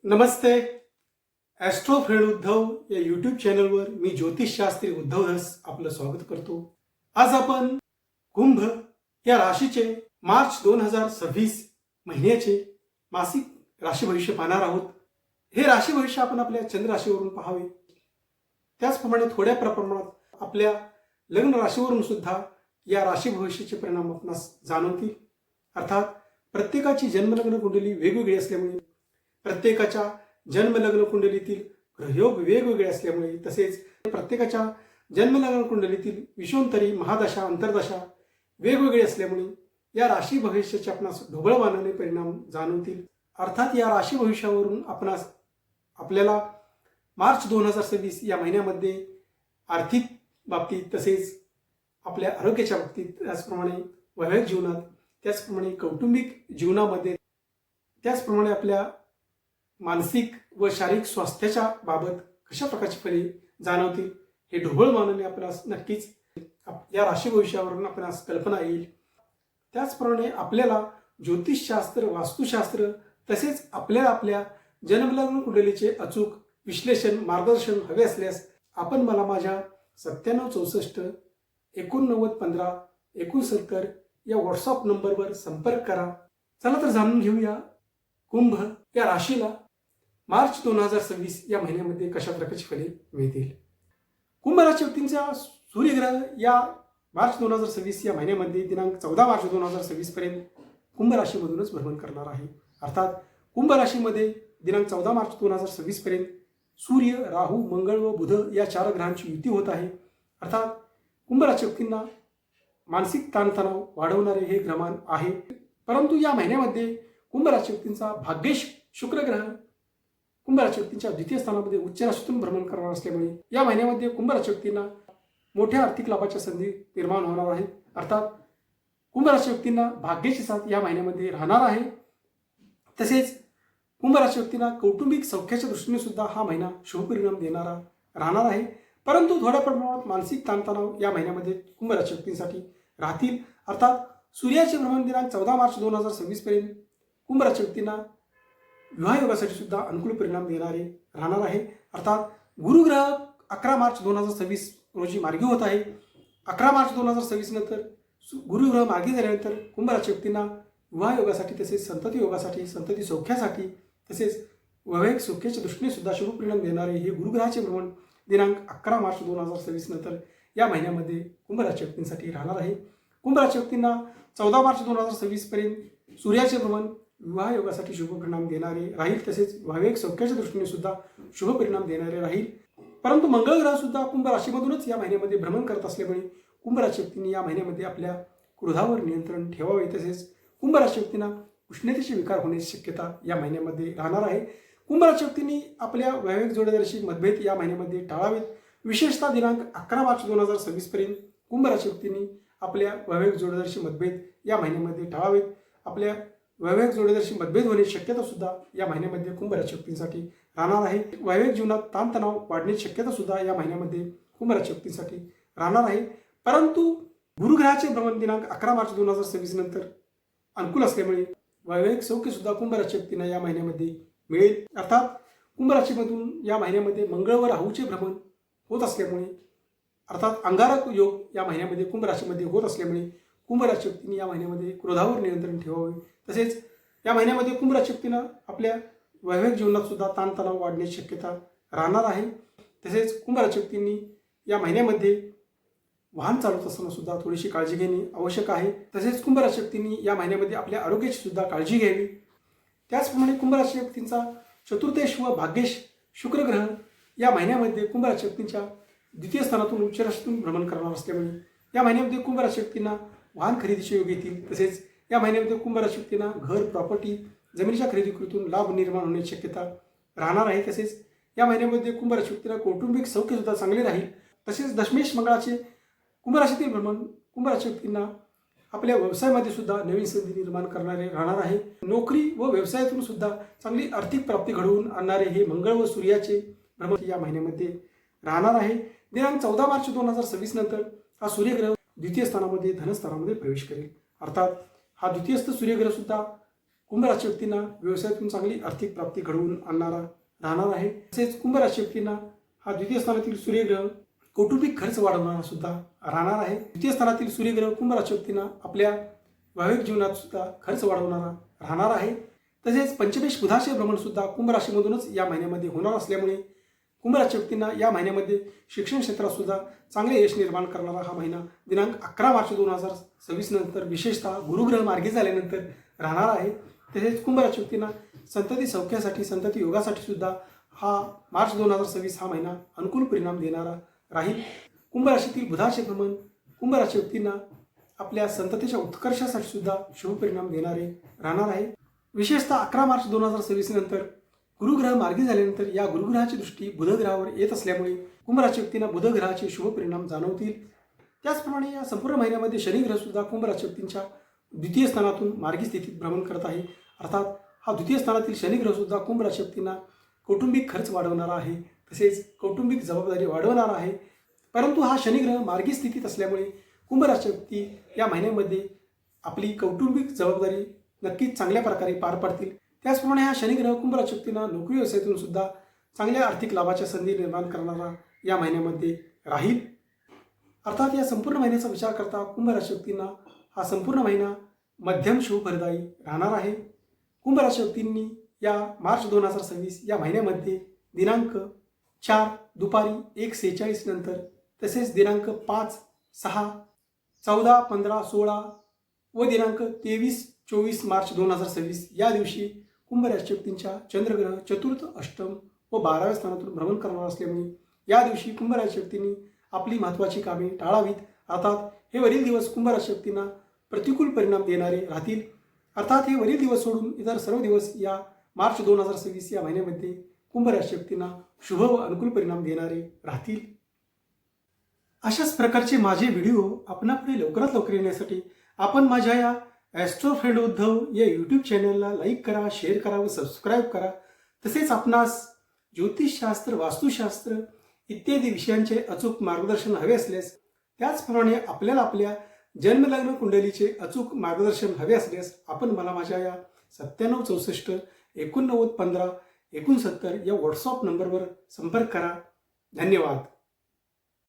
नमस्ते. Austro friend Uddhav या YouTube चॅनलवर मी ज्योतिषशास्त्री उद्धव धस आपलं स्वागत करतो. आज आपण कुंभ या राशीचे मार्च 2026 महिन्याचे मासिक राशी भविष्य पाहणार आहोत. हे राशी भविष्य आपण आपल्या चंद्र राशीवरून पाहावे. त्याचप्रमाणे थोड्या प्रमाणात आपल्या लग्न राशीवरून सुद्धा या राशी भविष्याचे परिणाम आपणास जाणवतील. अर्थात प्रत्येकाची जन्मलग्न कुंडली वेगवेगळी असल्यामुळे, प्रत्येकाच्या जन्मलग्न कुंडलीतील ग्रहयोग वेगवेगळे असल्यामुळे, तसेच प्रत्येकाच्या जन्मलग्न कुंडलीतील विषोंतरी महादशा अंतर्दशा वेगवेगळे असल्यामुळे या राशी भविष्याचे आपणास ढोबळमानाने परिणाम जाणवतील. अर्थात या राशी भविष्यावरून आपल्याला मार्च 2026 या महिन्यामध्ये आर्थिक बाबतीत, तसेच आपल्या आरोग्याच्या बाबतीत, त्याचप्रमाणे वैवाहिक जीवनात, त्याचप्रमाणे कौटुंबिक जीवनामध्ये, त्याचप्रमाणे आपल्या मानसिक व शारीरिक स्वास्थ्याच्या बाबत कशा प्रकारची फले जाणवतील हे ढोबळमानाने आपणास नक्कीच या राशी भविष्यावरून आपणास कल्पना येईल. त्याचप्रमाणे आपल्याला ज्योतिषशास्त्र, वास्तुशास्त्र तसेच आपल्याला आपल्या जन्मलग्न कुंडलीचे अचूक विश्लेषण, मार्गदर्शन हवे असल्यास आपण मला माझ्या 9764 89 15 69 या व्हॉट्सअप नंबरवर संपर्क करा. चला तर जाणून घेऊया कुंभ या राशीला मार्च 2026 या महिन्यामध्ये कशा प्रकारची फले मिळतील. कुंभ राशी व्यक्तींचा सूर्यग्रह या मार्च 2026 या महिन्यामध्ये दिनांक 14 मार्च 2026 पर्यंत कुंभ राशीमधूनच भ्रमण करणार आहे. अर्थात कुंभ राशीमध्ये दिनांक 14 मार्च 2026 पर्यंत सूर्य, राहू, मंगळ व बुध या 4 ग्रहांची युती होत आहे. अर्थात कुंभ राशी व्यक्तींना मानसिक ताणतणाव वाढवणारे हे ग्रहमान आहे. परंतु या महिन्यामध्ये कुंभ राशी व्यक्तींचा भाग्येश शुक्र ग्रह कुंभ राशी व्यक्तींच्या द्वितीय स्थानामध्ये उच्च राशीतून भ्रमण करणार असल्यामुळे या महिन्यामध्ये कुंभ राशी व्यक्तींना मोठ्या आर्थिक लाभाच्या संधी निर्माण होणार आहेत. अर्थात कुंभ राशी व्यक्तींना भाग्याची साथ या महिन्यामध्ये राहणार आहे. तसेच कुंभ राशी व्यक्तींना कौटुंबिक सौख्याच्या दृष्टीने सुद्धा हा महिना शुभपरिणाम देणारा राहणार आहे. परंतु थोड्या प्रमाणात मानसिक ताणतणाव या महिन्यामध्ये कुंभ राशी व्यक्तींसाठी राहतील. अर्थात सूर्याचे भ्रमण दिनांक 14 मार्च 2026 पर्यंत कुंभ राशी व्यक्तींना विवाहयोगासाठी सुद्धा अनुकूल परिणाम देणारे राहणार आहे. अर्थात गुरुग्रह 11 मार्च 2026 रोजी मार्गी होत आहे. 11 मार्च 2026 नंतर गुरुग्रह मार्गी झाल्यानंतर कुंभ राशी व्यक्तींना विवाहयोगासाठी, तसेच संतती योगासाठी, संतती सौख्यासाठी, तसेच वैवाहिक सौख्याच्या दृष्टीने सुद्धा शुभ परिणाम देणारे हे गुरुग्रहाचे भ्रमण दिनांक 11 मार्च 2026 नंतर या महिन्यामध्ये कुंभ राशी व्यक्तींसाठी राहणार आहे. कुंभ राशी व्यक्तींना 14 मार्च 2026 पर्यंत सूर्याचे भ्रमण विवाह योगासाठी शुभ परिणाम देणारे राहील, तसेच वैवाहिक सौख्याच्या दृष्टीने सुद्धा शुभ परिणाम देणारे राहील. परंतु मंगळ ग्रह सुद्धा कुंभ राशीमधूनच या महिन्यामध्ये भ्रमण करत असल्यामुळे कुंभ राशी व्यक्तींनी या महिन्यामध्ये आपल्या क्रोधावर नियंत्रण ठेवावे. तसेच कुंभ राशी व्यक्तींना उष्णतेचे विकार होण्याची शक्यता या महिन्यामध्ये राहणार आहे. कुंभ राशी व्यक्तींनी आपल्या वैवाहिक जोडीदाराशी मतभेद या महिन्यामध्ये टाळावेत. विशेषतः दिनांक 11 मार्च 2026 पर्यंत कुंभ राशी व्यक्तींनी आपल्या वैवाहिक जोडीदाराशी मतभेद या महिन्यामध्ये टाळावेत. आपल्या वैवाहिक जोडीदाराशी मतभेद होण्याची शक्यता सुद्धा या महिन्यामध्ये कुंभ राशी व्यक्तींसाठी राहणार आहे. वैवाहिक जीवनात ताणतणाव वाढण्याची शक्यता सुद्धा या महिन्यामध्ये कुंभ राशी व्यक्तींसाठी राहणार आहे. परंतु गुरुग्रहाचे भ्रमण दिनांक 11 मार्च 2026 नंतर अनुकूल असल्यामुळे वैवाहिक सौख्य सुद्धा कुंभ राशी व्यक्तींना या महिन्यामध्ये मिळेल. अर्थात कुंभ राशीमधून या महिन्यामध्ये मंगळ व राहूचे भ्रमण होत असल्यामुळे, अर्थात अंगारक योग या महिन्यामध्ये कुंभ राशीमध्ये होत असल्यामुळे कुंभ राशी व्यक्तींनी या महिन्यामध्ये क्रोधावर नियंत्रण ठेवावे. तसेच या महिन्यामध्ये कुंभ राशी व्यक्तींना आपल्या वैवाहिक जीवनात सुद्धा ताणतणाव वाढण्याची शक्यता राहणार आहे. तसेच कुंभ राशी व्यक्तींनी या महिन्यामध्ये वाहन चालवत असताना सुद्धा थोडीशी काळजी घेणे आवश्यक आहे. तसेच कुंभ राशी व्यक्तींनी या महिन्यामध्ये आपल्या आरोग्याची सुद्धा काळजी घ्यावी. त्याचप्रमाणे कुंभ राशी व्यक्तींचा चतुर्थेश व भाग्येश शुक्र ग्रह या महिन्यामध्ये कुंभ राशी व्यक्तींच्या द्वितीय स्थानातून उच्च राशीतून भ्रमण करणार असल्यामुळे या महिन्यामध्ये कुंभ राशी व्यक्तींना वाहन खरेदीचे योग येतील. तसेच या महिन्यामध्ये कुंभ राशी व्यक्तींना घर, प्रॉपर्टी, जमिनीच्या खरेदीकृतून लाभ निर्माण होण्याची शक्यता राहणार आहे. तसेच या महिन्यामध्ये कुंभ राशी व्यक्तींना कौटुंबिक सौख्य सुद्धा चांगले राहील. तसेच दशमेश मंगळाचे कुंभ राशीतील भ्रमण कुंभ राशी व्यक्तींना आपल्या व्यवसायामध्ये सुद्धा नवीन संधी निर्माण करणारे राहणार आहे. नोकरी व व्यवसायातून सुद्धा चांगली आर्थिक प्राप्ती घडवून आणणारे हे मंगळ व सूर्याचे भ्रमण या महिन्यामध्ये राहणार आहे. दिनांक 14 मार्च 2026 नंतर हा सूर्यग्रह द्वितीय स्थानामध्ये धनस्थानामध्ये प्रवेश करेल. अर्थात हा द्वितीयस्थ सूर्यग्रह सुद्धा कुंभ राशी व्यक्तींना व्यवसायातून चांगली आर्थिक प्राप्ती घडवून आणणारा राहणार आहे. तसेच कुंभ राशी व्यक्तींना हा द्वितीय स्थानातील सूर्यग्रह कौटुंबिक खर्च वाढवणारा सुद्धा राहणार आहे. द्वितीय स्थानातील सूर्यग्रह कुंभ राशी व्यक्तींना आपल्या वैवाहिक जीवनात सुद्धा खर्च वाढवणारा राहणार आहे. तसेच पंचमेश बुधाचे भ्रमण सुद्धा कुंभ राशीमधूनच या महिन्यामध्ये होणार असल्यामुळे कुंभ राशी व्यक्तींना या महिन्यामध्ये शिक्षण क्षेत्रात सुद्धा चांगले यश निर्माण करणारा हा महिना दिनांक 11 मार्च 2026 नंतर विशेषतः गुरुग्रह मार्गी झाल्यानंतर राहणार आहे. तसेच कुंभ राशी व्यक्तींना संतती सौख्यासाठी संतती योगासाठी सुद्धा हा मार्च 2026 हा महिना अनुकूल परिणाम देणारा राहील. कुंभ राशीतील बुधाचे भ्रमण कुंभ राशी व्यक्तींना आपल्या संततीच्या उत्कर्षासाठी सुद्धा शुभ परिणाम देणारे राहणार आहे. विशेषतः 11 मार्च 2026 नंतर गुरुग्रह मार्गी झाल्यानंतर या गुरुग्रहाची दृष्टी बुधग्रहावर येत असल्यामुळे कुंभ राशी व्यक्तींना बुधग्रहाचे शुभ परिणाम जाणवतील. त्याचप्रमाणे या संपूर्ण महिन्यामध्ये शनिग्रह सुद्धा कुंभ राशी व्यक्तींच्या द्वितीय स्थानातून मार्गी स्थितीत भ्रमण करत आहे. अर्थात हा द्वितीय स्थानातील शनिग्रह सुद्धा कुंभ राशी व्यक्तींना कौटुंबिक खर्च वाढवणारा आहे. तसेच कौटुंबिक जबाबदारी वाढवणारा आहे. परंतु हा शनिग्रह मार्गी स्थितीत असल्यामुळे कुंभ राशी व्यक्ती या महिन्यामध्ये आपली कौटुंबिक जबाबदारी नक्कीच चांगल्या प्रकारे पार पाडतील. त्याचप्रमाणे हा शनिग्रह कुंभ राशी व्यक्तींना नोकरी व्यवसायातून सुद्धा चांगल्या आर्थिक लाभाच्या संधी निर्माण करणारा या महिन्यामध्ये राहील. अर्थात या संपूर्ण महिन्याचा विचार करता कुंभ राशी व्यक्तींना हा संपूर्ण महिना मध्यम शुभफलदायी राहणार आहे. कुंभ राशी व्यक्तींनी या मार्च 2026 या महिन्यामध्ये दिनांक 4 दुपारी 1:46 नंतर तसेच दिनांक 5, 6, 14, 15, 16 व दिनांक 23-24 मार्च 2026 या दिवशी कुंभ राशी व्यक्तींच्या चंद्रग्रह चतुर्थ, अष्टम व 12व्या स्थानातून भ्रमण करणार असल्यामुळे या दिवशी कुंभ राशी व्यक्तींनी आपली महत्त्वाची कामे टाळावीत. अर्थात हे वरील दिवस कुंभ राशी व्यक्तींना प्रतिकूल परिणाम देणारे राहतील. अर्थात हे वरील दिवस सोडून इतर सर्व दिवस या मार्च 2026 या महिन्यामध्ये कुंभ राशी व्यक्तींना शुभ व अनुकूल परिणाम देणारे राहतील. अशाच प्रकारचे माझे व्हिडिओ आपणापुढे लवकरात लवकर येण्यासाठी आपण माझ्या या ॲस्ट्रो फ्रेंड उद्धव या यूट्यूब चॅनलला लाईक करा, शेअर करा व सबस्क्राईब करा. तसेच आपणास ज्योतिषशास्त्र, वास्तुशास्त्र इत्यादी विषयांचे अचूक मार्गदर्शन हवे असल्यास, त्याचप्रमाणे आपल्याला आपल्या जन्मलग्न कुंडलीचे अचूक मार्गदर्शन हवे असल्यास आपण मला माझ्या या 9764 89 15 69 या व्हॉट्सअप नंबरवर संपर्क करा. धन्यवाद.